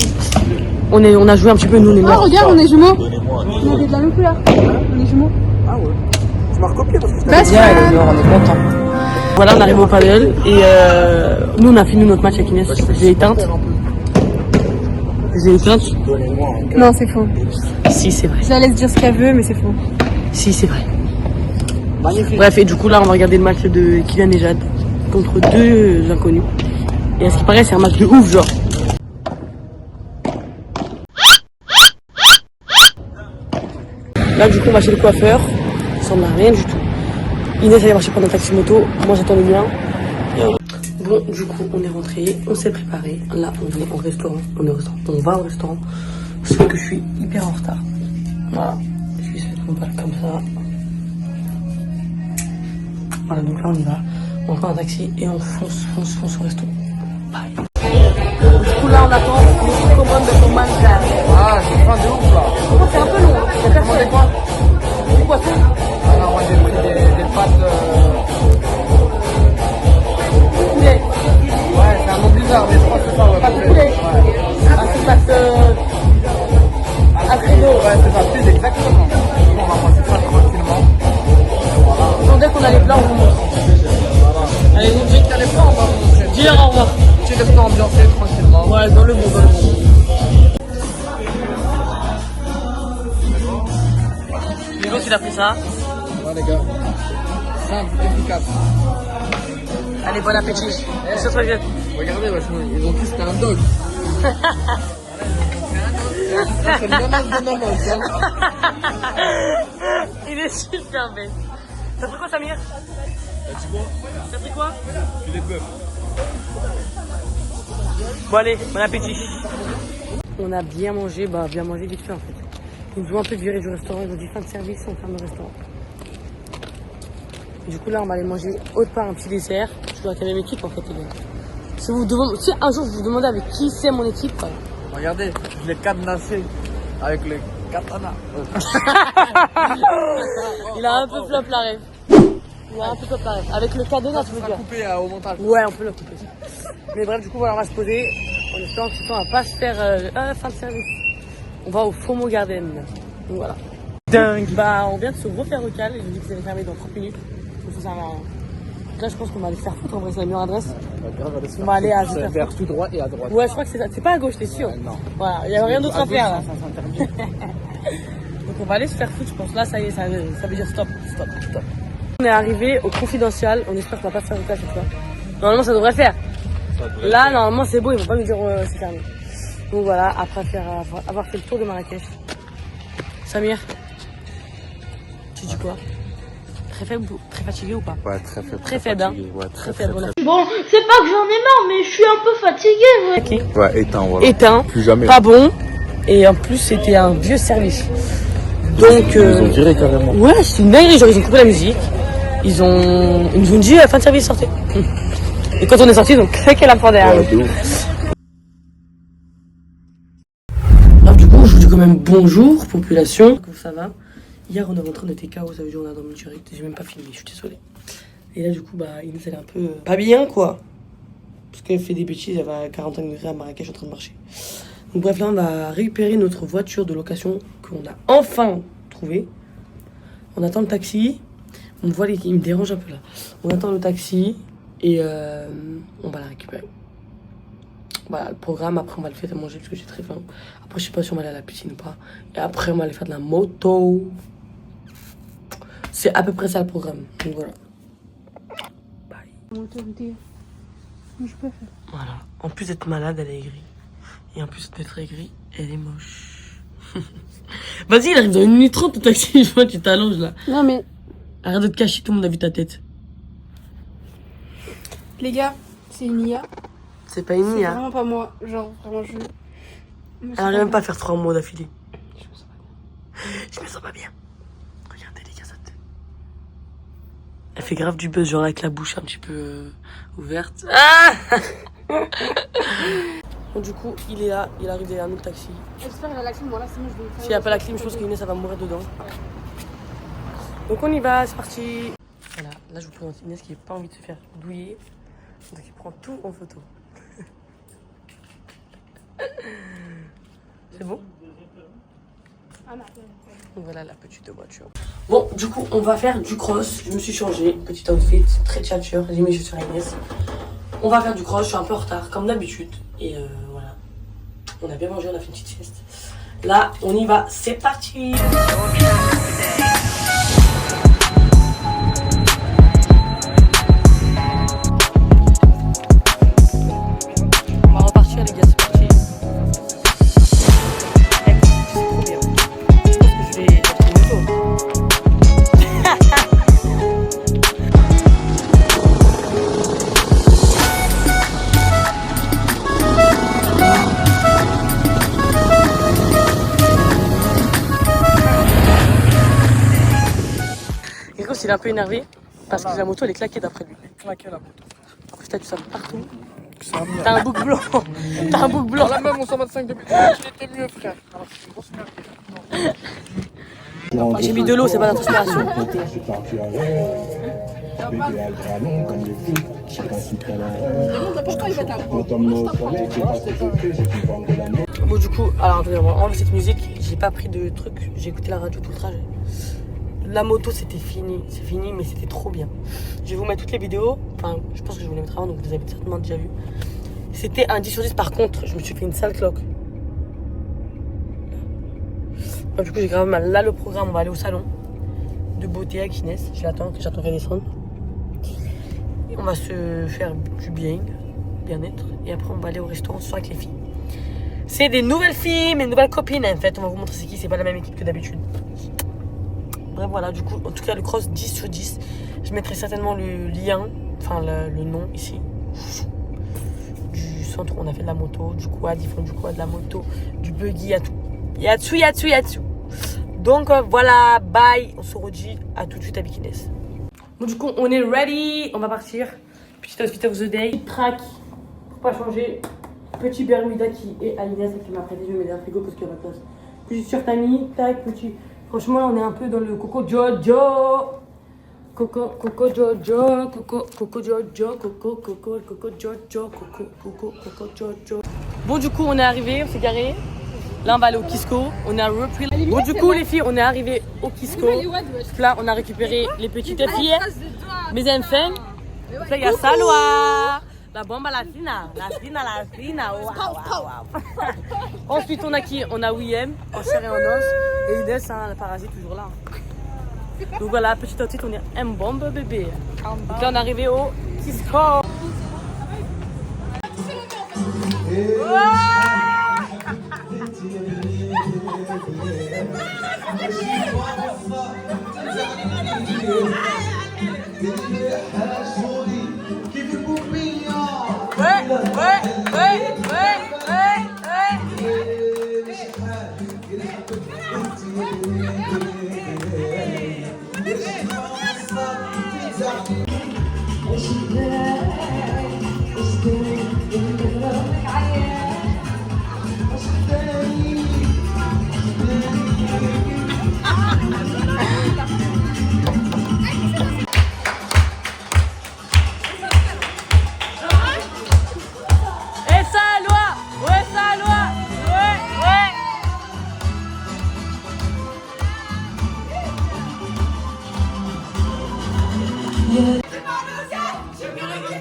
On a joué un petit peu, nous, on est Oh, morts. regarde, on est jumeaux. On est de la même couleur. On est jumeaux. Ah ouais. Tu m'as recopié parce que je Best Bien, friend. on est content. Voilà, on arrive au paddle et nous, on a fini notre match avec Inès. J'ai éteinte. J'ai éteinte. Non, c'est faux. Si, c'est vrai. Je la laisse dire ce qu'elle veut, mais c'est faux. Si, c'est vrai. magnifique. Bref, et du coup, là, on va regarder le match de Kylian et Jade contre 2 inconnus. Et à ce qui paraît, c'est un match de ouf, genre. Là, du coup, on va chez le coiffeur. Ça ressemble à rien du tout. Inès, elle est marcher prendre un taxi moto. Moi, j'attends le mien. Bon, du coup, on est rentré. On s'est préparé. Là, on est au restaurant. On va au restaurant. Sauf que je suis hyper en retard. Voilà. Je vais se mettre mon bac comme ça. Voilà, donc là, on y va. On prend un taxi et on fonce au restaurant. Bye. Du coup, là, on attend les commandes de ton manjar. Ah, j'ai faim de ouf là. C'est un peu long. Il y a personne. Quoi? Du poisson. Alors, moi j'ai pris des pâtes. Poulet. Ouais, c'est un nom bizarre, mais je crois que c'est ça. Ouais, Pâte de poulet. Ah, c'est pâte Alfredo. Ouais, c'est ça, plus exactement. Bon, on va passer ça tranquillement. Donc, dès qu'on a les plats, on vous montre. Allez, nous dites T'as les plats, on va vous montrer. dis leur au revoir. Petit resto ambiancé tranquillement. Ouais, dans le bon, dans le bon. Hugo, il a pris ça. Ouais, les gars. Simple, efficace. Allez, bon appétit. Ça soit bien. Regardez, ouais, ils ont cru que c'était un dog. C'est une menace de menace, hein. Il est super bête. T'as pris quoi, Samir? T'as pris quoi? Filet de bœuf. Bon, allez, bon appétit. On a bien mangé vite fait en fait. Ils nous ont un peu viré du restaurant, ils ont dit fin de service, on ferme le restaurant. Et du coup, là, on va aller manger autre part un petit dessert. Je dois être la même équipe en fait, les gars. Si un jour vous vous demandez avec qui c'est mon équipe, quoi. Regardez, je l'ai cadenassé avec le katana. Il a un peu flop la rêve. Il a un peu flop la rêve. Avec le cadenas, tu veux Ça dire. coupé au montage. Ouais, on peut le couper. Mais bref, du coup, voilà, on va se poser. En espérant que ce temps, on va pas se faire fin de service. On va au FOMO Garden. Donc voilà. Dingue. Bah, on vient de se refaire au cal. Ils ont dit que ça allait fermer dans 30 minutes. Donc ça sert à rien. Donc là, je pense qu'on va aller se faire foutre. En vrai, c'est la meilleure adresse. On va aller à se faire vers tout droit et à droite. Ouais, je crois que c'est ça. C'est pas à gauche, t'es sûr? Non. Voilà, il y a rien d'autre à faire là. Ça s'interdit. Donc on va aller se faire foutre, je pense. Là, ça y est, ça veut dire stop. On est arrivé au confidential. On espère qu'on va pas se faire au cas cette fois. Normalement, ça devrait faire. Là, normalement, c'est beau. Ils vont pas nous dire c'est fermé. Donc voilà, après avoir fait le tour de Marrakech. Samir, tu dis quoi? Très faible, très fatigué ou pas? Ouais, très faible. Très faible, hein. Ouais, Très faible. Voilà. Bon, c'est pas que j'en ai marre, mais je suis un peu fatiguée, ouais. Ok. Ouais, éteint, voilà. Éteint, Plus jamais. pas bon, et en plus c'était un vieux service. Donc, Ils ont viré carrément. ouais, c'est une dinguerie, genre ils ont coupé la musique, ils nous ont dit fin de service, sortez. Et quand on est sorti, ils ont claqué la porte derrière. Ouais, de ouf. Alors du coup, je vous dis quand même bonjour, population. Comment ça va? Hier, on est rentré, on était KO, ça veut dire on a dormi direct, j'ai même pas filmé, je suis désolée. Et là, du coup, Inès, elle est un peu pas bien, quoi. Parce qu'elle fait des bêtises, elle va à 45 degrés à Marrakech en train de marcher. Donc bref, là, on va récupérer notre voiture de location qu'on a enfin trouvée. On attend le taxi. On voit, il me dérange un peu là. On attend le taxi et on va la récupérer. Voilà, le programme. Après, on va le faire manger parce que j'ai très faim. Après, je sais pas si on va aller à la piscine ou pas. Et après, on va aller faire de la moto. C'est à peu près ça le programme. Donc voilà. Bye. Voilà. En plus d'être malade, elle est aigrie. Et en plus d'être aigrie, elle est moche. Vas-y, il arrive dans 1 minute 30 au taxi. Je vois, tu t'allonges là. Non mais, Arrête de te cacher, tout le monde a vu ta tête. les gars, c'est une IA. C'est pas une C'est IA. vraiment pas moi. Genre, vraiment, je... Elle arrive même pas à faire 3 mots d'affilée. Je me sens pas bien. Regardez les gars, ça te... Elle fait grave du buzz, genre avec la bouche un petit peu ouverte. Ah Bon, du coup, il est là, il arrive derrière nous le taxi. J'espère qu'elle a la clim. Bon, là, sinon, je vais... S'il n'y a pas la clim, je pense qu'Inès, ça va mourir dedans. Donc on y va, c'est parti. Voilà, là je vous présente Inès qui n'a pas envie de se faire douiller. Donc il prend tout en photo. C'est bon? Donc voilà la petite voiture. Bon, du coup, on va faire du cross. Je me suis changée, petit outfit, très tchatcheur. J'ai mis mes chaussures à Inès. On va faire du cross, je suis un peu en retard, comme d'habitude. Et voilà. On a bien mangé, on a fait une petite sieste. Là, on y va, c'est parti. On va repartir les gars, c'est parti. C'est trop bien. Je pense que je vais acheter une moto. Il est un peu énervé parce que la moto elle est claquée d'après lui. Claqué la moto. En plus t'as du sable partout. C'est un mien. T'as un bouc blanc. T'as un bouc blanc. Dans la même, on 125 depuis. Il était mieux, frère. Alors, c'est une grosse merde. J'ai mis de l'eau, c'est pas la transpiration. Bon du coup, alors attendez, on va enlever cette musique. J'ai pas pris de truc, j'ai écouté la radio tout le trajet. La moto c'était fini, c'est fini mais c'était trop bien. Je vais vous mettre toutes les vidéos, enfin je pense que je vais vous les mettre avant donc vous les avez certainement déjà vu. C'était un 10 sur 10 par contre, je me suis fait une sale cloque. Enfin, du coup j'ai grave mal. Là le programme, on va aller au salon de beauté avec Inès, j'attends qu'elle descende. Et on va se faire du bien-être et après on va aller au restaurant ce soir avec les filles. C'est des nouvelles filles, mes nouvelles copines en fait, on va vous montrer c'est qui, c'est pas la même équipe que d'habitude. Bref voilà, du coup, en tout cas le cross 10 sur 10. Je mettrai certainement le lien, enfin le nom ici. Du centre où on a fait de la moto, du quad, ils font du quad, de la moto, du buggy, Yatsu. Donc voilà, bye, on se redit à tout de suite avec Inès. Bon du coup, on est ready, on va partir. Petit outfit of the day. Track, pour pas changer. Petit Bermuda qui est à Inès, qui m'a prêté, je vais mettre dans le frigo parce qu'il n'y a pas de place. Petit shirt ami, tac, petit... Franchement, là, on est un peu dans le Coco Jojo. Coco Jojo. Bon, du coup, on est arrivé, on s'est garé. Là, on va aller au Kisco. On est à repris. Bon, du coup, les filles, on est arrivé au Kisco. Là, on a récupéré les petites filles. Mes enfants. Là, il y a Salwa. La bombe à la fina. Wow. Ensuite, on a qui? On a William, en chair et en os. Et Inès, hein, le parasite, toujours là. Donc voilà, petit outfit, on est un bombe bébé. Donc là, on est arrivé au Kisco.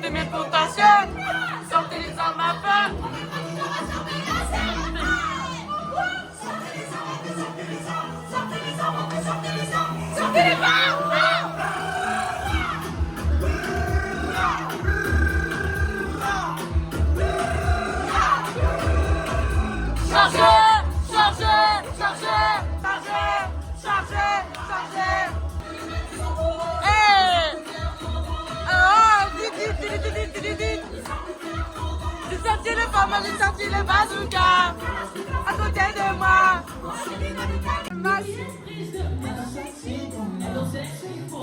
De mes potentiels, sortez les armes à feu. fois, moi j'ai sorti le bazooka. À côté de moi.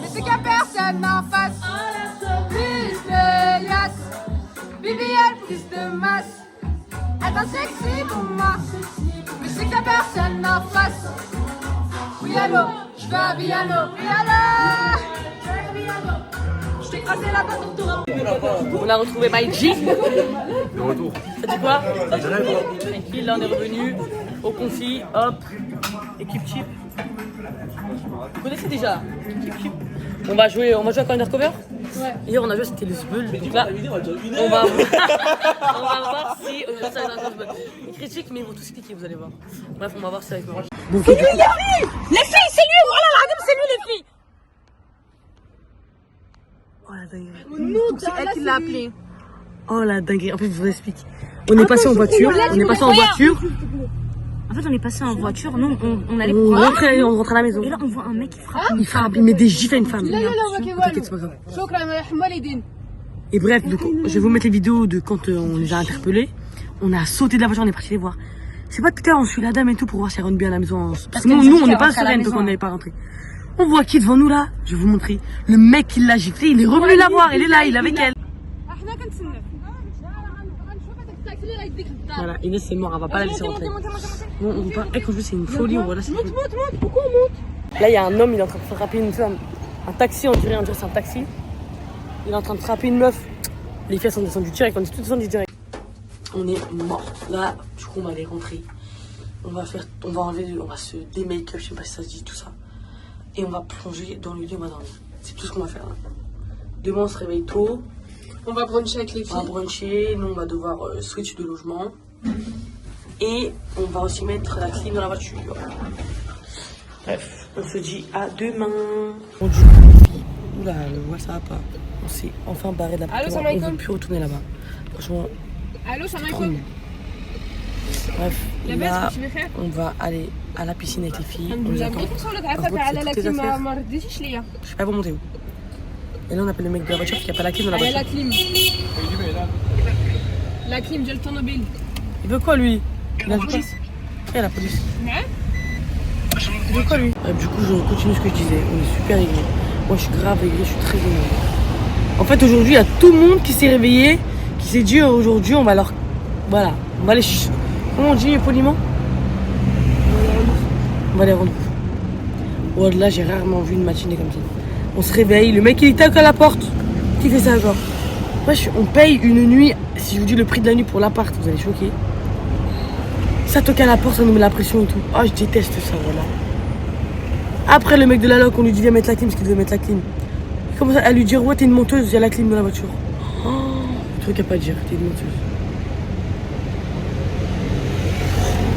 Mais c'est qu'à personne n'en face. Plus de liasses. BBL, plus de masse. Attends, sexy pour moi. Mais c'est qu'à personne n'en face. Oui, allô, je vais à Viano. Oui, allô, je vais à Viano. Je t'ai écrasé la patte en tour. On a retrouvé Maïji. Le retour. Ça dit quoi? Tranquille, là on est revenu au confit, hop, équipe chip. Vous connaissez déjà équipe chip. On va jouer à quoi, Undercover? Ouais. Hier on a joué, c'était le Zbeul. Donc là, on va voir si ça va être un Zbeul. Ils critiquent, mais ils vont tous cliquer, vous allez voir. Bref, on va voir si ça va être bon. C'est lui, il arrive! Les filles, c'est lui! Oh là là, c'est lui, les filles! Oh la dinguerie. C'est elle qui l'a appelé. Oh la dinguerie. En fait, je vous explique. On est passé en voiture. En fait, on est passé en voiture. Non, on allait on rentre à la maison. Et là, on voit un mec qui frappe. Il frappe, il met des gifles à une femme. T'inquiète, c'est pas grave. Et bref, donc, je vais vous mettre les vidéos de quand on les a interpellés. On a sauté de la voiture, on est parti les voir. C'est pas putain, on suit la dame et tout pour voir si elle rentre bien à la maison. Parce que nous, on n'est pas sereine, donc on n'est pas rentré. On voit qui devant nous là? Je vais vous montrer. Le mec qui l'a giflé, il est revenu la voir. Il est là, il est avec elle. Voilà, Inès c'est mort, elle va pas la laisser rentrer. Non, on va pas. Eh, quand je dis c'est une folie, on voit là. Monte, pourquoi on monte? Là, il y a un homme, il est en train de frapper une femme. Un taxi, on dirait c'est un taxi. Il est en train de frapper une meuf. Les filles sont descendues direct, on est toutes descendues direct. On est mort. Là, du coup, on va aller rentrer. On va enlever, on va se démake-up, je sais pas si ça se dit, tout ça. Et on va plonger dans le lit, on va dormir. C'est tout ce qu'on va faire là. Demain, on se réveille tôt. On va bruncher avec les filles. On va bruncher, nous on va devoir switch de logement. Et on va aussi mettre la clim dans la voiture. Bref, on se dit à demain. Bon, du coup, les filles, oula, ça va pas. On s'est enfin barré de la Allô, on ne veut plus retourner là-bas. Franchement, allô, ça trop nul. Bref, là, tu veux faire? on va aller à la piscine avec les filles. On les attend. Je sais pas, vous montez où? Et là, on appelle le mec de la voiture parce qu'il n'y a pas la clim dans la voiture. La clim. La clim, j'ai le Tchernobyl. Il veut quoi lui? Il a la police. Il y a la police. Il veut quoi lui? Du coup, je continue ce que je disais. On est super aigris. Moi, je suis grave aigri, je suis très énervé. En fait, aujourd'hui, il y a tout le monde qui s'est réveillé, qui s'est dit aujourd'hui, on va leur. Voilà, on va les. Comment on dit poliment? On va les rendre fous. Oh, là, j'ai rarement vu une matinée comme ça. On se réveille, le mec il tape à la porte. Qui fait ça genre? Wesh, on paye une nuit. Si je vous dis le prix de la nuit pour l'appart, vous allez choquer. Ça toque à la porte, ça nous met la pression et tout. Oh, je déteste ça, voilà. Après, le mec de la loc, on lui dit viens mettre la clim parce qu'il devait mettre la clim. Il commence à lui dire ouais, t'es une menteuse, il y a la clim dans la voiture. Oh, le truc à pas dire, t'es une menteuse.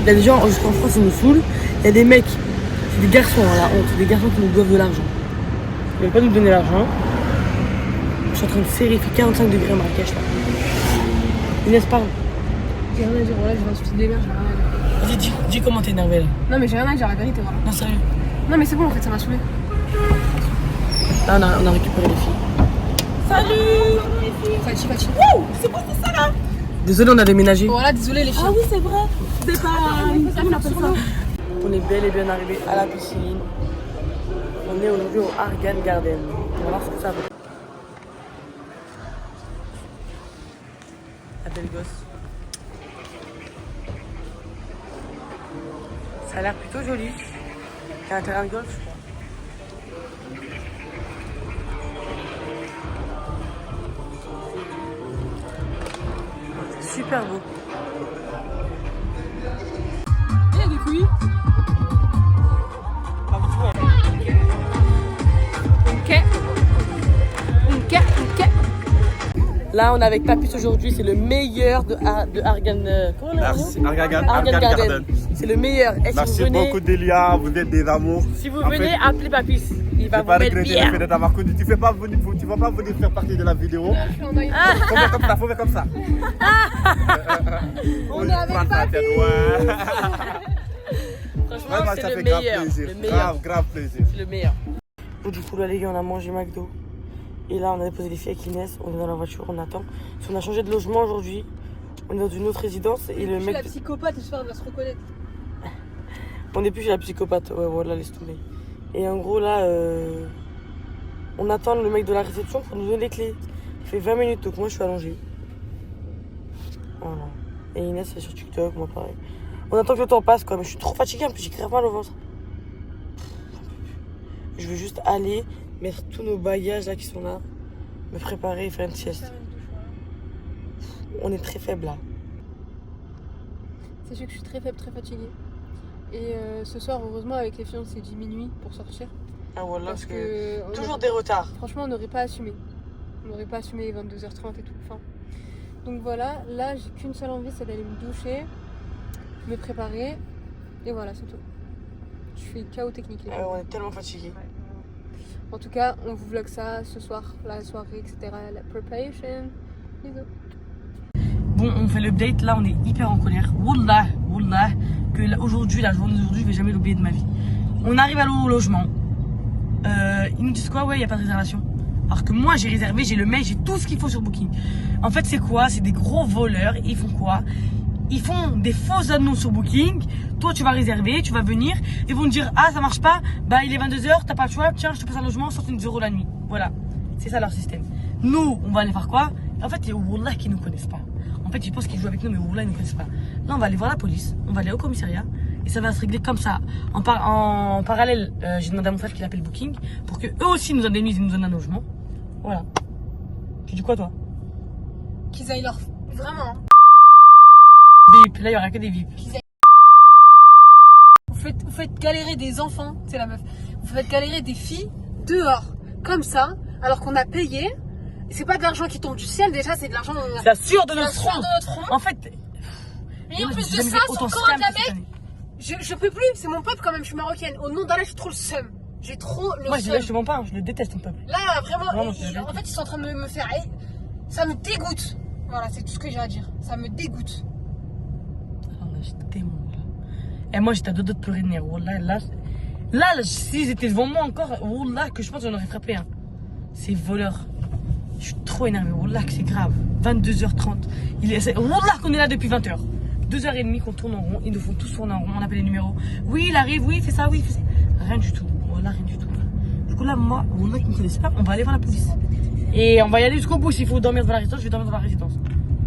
Il y a des gens, jusqu'en France, ils nous saoulent. Il y a des mecs, c'est des garçons à la honte, des garçons qui nous doivent de l'argent. Ils veulent pas nous donner l'argent. Je suis en train de serrer, il fait 45 degrés à Marrakech là. Inès, parle. J'ai rien à dire, voilà, je vais insulter des mères, j'ai rien à dire. Vas-y, dis comment t'es énervé là. Non, mais j'ai rien à dire, la vérité, voilà. Non, sérieux. Non, mais c'est bon en fait, ça m'a saoulé. Là, on a récupéré les filles. Salut Fati. Wouh, c'est quoi ça là? Désolé, on a déménagé. Voilà, désolé les filles. Ah oui, c'est vrai. C'est pas. Comment on appelle ça? On est bel et bien arrivé à la piscine. On est aujourd'hui au Argan Garden. On va voir ce que ça vaut. La belle gosse. Ça a l'air plutôt joli. Il y a un terrain de golf, je crois. C'est super beau. Il y a des couilles. Là, on est avec Papus aujourd'hui, c'est le meilleur de Argan. Merci, Argan Garden. C'est le meilleur. Et merci si vous venez, beaucoup Delia, vous êtes des amours. Si vous venez, appelez Papus. Il va vous pas mettre regretter le fait de t'avoir connu. Tu vas pas venir faire partie de la vidéo. Faut faire comme ça. On est avec Papus. Franchement, c'est le meilleur. Grave plaisir. C'est le meilleur. Du coup, là, les gars, on a mangé McDo. Et là, on a déposé les filles avec Inès. On est dans la voiture, on attend. Parce qu'on a changé de logement aujourd'hui. On est dans une autre résidence et le Je suis mec. la psychopathe, j'espère qu'elle va se reconnaître. On n'est plus chez la psychopathe. Ouais, voilà, laisse tomber. Et en gros, là, on attend le mec de la réception pour nous donner les clés. Il fait 20 minutes, donc moi, je suis allongée. Voilà. Et Inès, elle est sur TikTok, moi, pareil. On attend que le temps passe, quoi. Mais je suis trop fatiguée, en plus, j'ai grave mal au ventre. Je veux juste aller mettre tous nos bagages, là, qui sont là, me préparer et faire une sieste. On est très faible, là. Sachez que je suis très faible, très fatiguée. Et ce soir, heureusement, avec les filles, on s'est dit minuit pour sortir. Ah, voilà, Parce que toujours des retards. Franchement, on n'aurait pas assumé. On n'aurait pas assumé 22h30 et tout. Enfin, donc voilà, là, j'ai qu'une seule envie, c'est d'aller me doucher, me préparer. Et voilà, c'est tout. Je suis chaos technique. Les gars. On est tellement fatigués. Ouais. En tout cas, on vous vlog ça ce soir, la soirée, etc. La preparation. Bisous. Bon, on fait l'update, là on est hyper en colère. Wallah, que aujourd'hui, la journée d'aujourd'hui, je vais jamais l'oublier de ma vie. On arrive à au logement. Ils nous disent quoi? Ouais, il n'y a pas de réservation. Alors que moi j'ai réservé, j'ai le mail, j'ai tout ce qu'il faut sur Booking. En fait, c'est quoi? C'est des gros voleurs. Ils font quoi? Ils font des fausses annonces sur Booking. Toi, tu vas réserver, tu vas venir. Ils vont te dire, ah, ça marche pas. Bah, il est 22h, t'as pas le choix. Tiens, je te passe un logement, 60 € la nuit. Voilà. C'est ça leur système. Nous, on va aller faire quoi? En fait, il y a Wallah qui nous connaissent pas. En fait, ils pensent qu'ils jouent avec nous, mais Wallah, ils ne connaissent pas. Là, on va aller voir la police. On va aller au commissariat. Et ça va se régler comme ça. En parallèle, j'ai demandé à mon frère qu'il appelle Booking pour que eux aussi nous indemnisent et nous donnent un logement. Voilà. Tu dis quoi, toi? Qu'ils aillent leur... Vraiment. VIP. Là, il n'y aura que des VIP. Vous faites galérer des enfants, c'est la meuf. Vous faites galérer des filles dehors, comme ça, alors qu'on a payé. C'est pas de l'argent qui tombe du ciel, déjà, c'est de l'argent... C'est la sueur de notre front. En fait... Et en plus de ça, son corps de la mec, je peux plus, c'est mon peuple quand même, je suis marocaine. Au nom d'Allah, j'ai trop le seum. J'ai trop le seum. Moi, je mens pas, je le déteste, ton peuple. Là, vraiment, en fait, ils sont en train de me faire... Ça me dégoûte. Voilà, c'est tout ce que j'ai à dire. Ça me dégoûte. Ah, là, j'étais tellement... Et moi, j'étais à deux doigts de pleurer de nerfs. Là, s'ils étaient devant moi encore, Wallah, que je pense que j'en aurais frappé. Hein. Ces voleurs. Je suis trop énervée. Wallah, que c'est grave. 22h30. Wallah, qu'on est là depuis 20h. 2h30 qu'on tourne en rond. Ils nous font tous tourner en rond. On appelle les numéros. Oui, il arrive, oui, fais ça, oui, fais ça. Rien du tout. Wallah, rien du tout. Du coup, là, moi, Wallah, qui ne me connaissent pas, on va aller voir la police. Et on va y aller jusqu'au bout. S'il faut dormir dans la résidence, je vais dormir dans la résidence.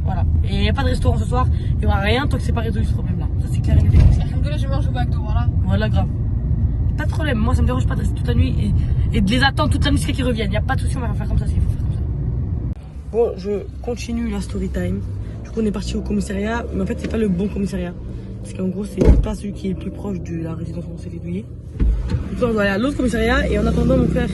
Voilà. Et il n'y a pas de restaurant ce soir. Il n'y aura rien tant que c'est pas résolu ce problème-là. Ça, c'est clair et net. Là, je mange au McDo, voilà. Voilà, grave. Pas de problème. Moi, ça me dérange pas de rester toute la nuit et de les attendre toute la nuit jusqu'à qu'ils reviennent. Il n'y a pas de souci, on va faire comme ça s'il faut faire comme ça. Bon, je continue la story time. Du coup, on est parti au commissariat. Mais en fait, c'est pas le bon commissariat. Parce qu'en gros, c'est pas celui qui est le plus proche de la résidence où on s'est fait douiller. Du coup, on doit aller à l'autre commissariat. Et en attendant, mon frère,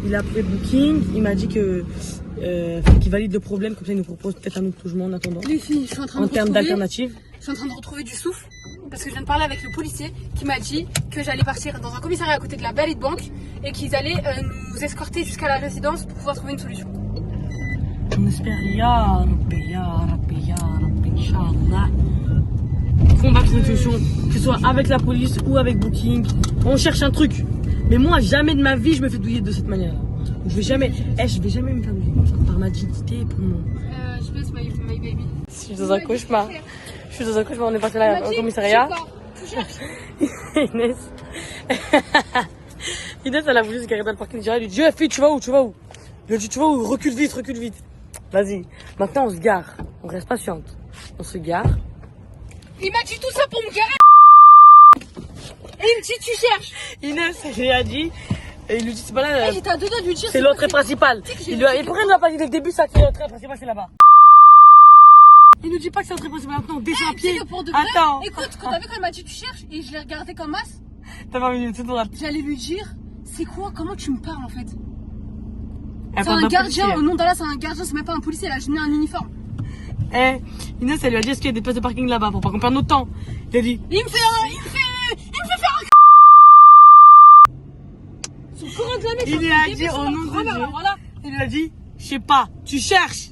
il a appelé Booking. Il m'a dit que faut qu'il valide le problème. Comme ça, il nous propose peut-être un autre logement en attendant. Les filles, je suis en train en termes d'alternatives. Je suis en train de retrouver du souffle. Parce que je viens de parler avec le policier qui m'a dit que j'allais partir dans un commissariat à côté de la Ballet Bank et qu'ils allaient nous escorter jusqu'à la résidence pour pouvoir trouver une solution. On espère, ya Rabbi, Inch'Allah, qu'on va trouver une solution, que ce soit avec la police ou avec Booking. On cherche un truc. Mais moi, jamais de ma vie, je me fais douiller de cette manière-là. Je vais jamais me faire douiller comme ça, par ma dignité, pour mon... Je baisse my baby. Je suis dans un cauchemar. On est parti là au commissariat. Inès. Inès, elle a voulu se garer dans le parking. Elle lui dit, fille, tu vas où? Il lui dit, tu vas où? Recule vite. Vas-y. Maintenant, on se gare. On reste patiente. On se gare. Il m'a dit tout ça pour me garer. Et il me dit, tu cherches. Inès, elle lui a dit. Et il lui dit, c'est pas là. J'étais à deux doigts de lui dire. C'est l'entrée principale. Et pourquoi il nous a pas dit dès le début ça? C'est l'entrée principale, c'est là-bas. Il nous dit pas que c'est l'entrée principale. Maintenant, on descend à pied. Attends. Écoute, t'as vu quand il m'a dit, tu cherches, et je l'ai regardé comme masse. T'as pas vu tout droit. J'allais lui dire, c'est quoi? Comment tu me parles en fait? C'est un gardien, au nom d'Allah, c'est un gardien, c'est même pas un policier, elle a mis un uniforme. Inès, elle lui a dit, est-ce qu'il y a des places de parking là-bas pour pas qu'on perde notre temps? Il a dit, il me fait faire un son courant de la mec. Il lui a dit, au nom de Dieu. Voilà. Il lui a dit, je sais pas, tu cherches.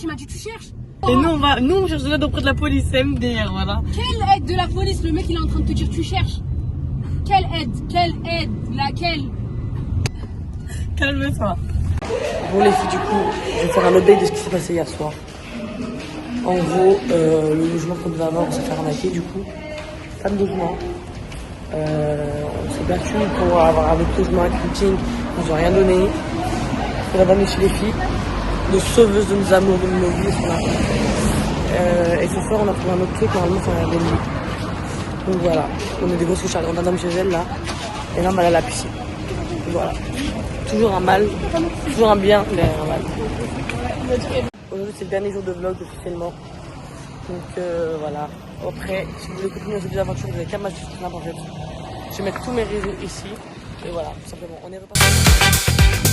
Il m'a dit, tu cherches. Et nous, on cherche de l'aide auprès de la police, MDR, voilà. Quelle aide de la police? Le mec, il est en train de te dire, tu cherches. Quelle aide? Laquelle? Calme-toi. Bon les filles, du coup, je vais faire un update de ce qui s'est passé hier soir. En gros, le logement qu'on devait avoir, on s'est fait arnaquer du coup. Pas de logement. On s'est battu pour avoir un autre logement avec Poutine. Ils nous ont rien donné. On a donné chez les filles. De sauveuses de nos amours, de nos vies, sont là. Et ce soir, on a trouvé un autre truc, normalement, c'est un Airbnb. Donc voilà, on est des grosses couches. On a dormi chez elle là. Et là, on va aller à la piscine. Donc, voilà. Toujours un mal, toujours un bien, mais un mal. Aujourd'hui, c'est le dernier jour de vlog officiellement. Donc voilà. Après, si vous voulez continuer ces aventures, vous n'avez qu'à m'ajouter sur Snap en fait. Je vais mettre tous mes réseaux ici. Et voilà, tout simplement. On est reparti.